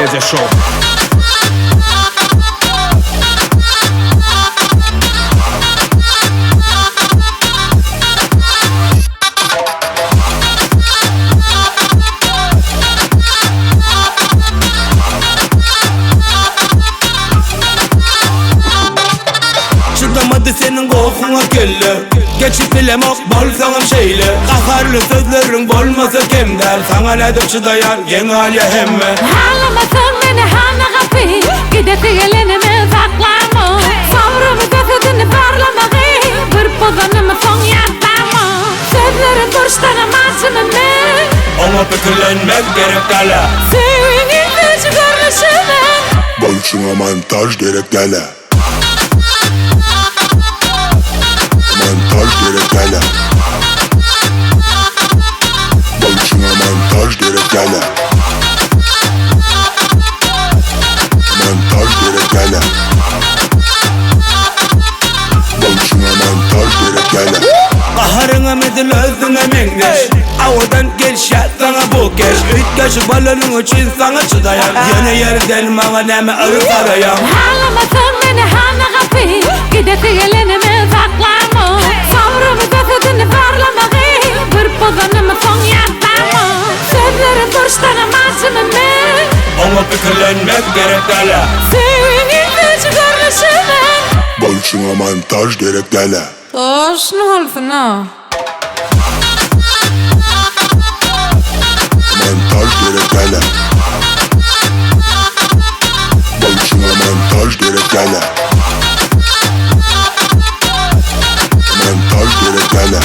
Media Show. Çıdamadı senin kokuna kelle. Geçip bilemok bolsanım şeyle. Kaharlı sözlerin bolmasa kim der. Sana nedir çıdayan yeni hali hemme. Ağlamasın beni hana kapı. Gidesi gelenimi saklama. Sabrımı cesedini parlamağı. Bir pozanımı son yatlama. Sözlerin duruştanamazsın mı? Ona fikirlenmek gerek gele. Senin yüzü görünüşüme. Bolçuna montaj gerek gele. Montaj gerek gele. Bolçuna montaj gerek gele. Montaj gerek gele. Bolçuna montaj gerek gele. Kaharına medil özüne mengeş. Avadan gel şat sana bu keş. Ütkeş balının için sana çıdayan. Yeni yerden bana neme ağır arayan. Ağlamasın beni hana kapı. Gidesi gelenimi saklama. Sabrımı cesedini parlamağı. Bir pozanımı son yatlama. Sözlerin duruştanamazsın mı? Ona fikirlenmek gerek gele. Senin yüzü görünüşüme. Bolçuna montaj gerek gele. Toş ne olsun ha? Montaj gerek gele. Bolçuna montaj gerek gele. Montaj gerek gele.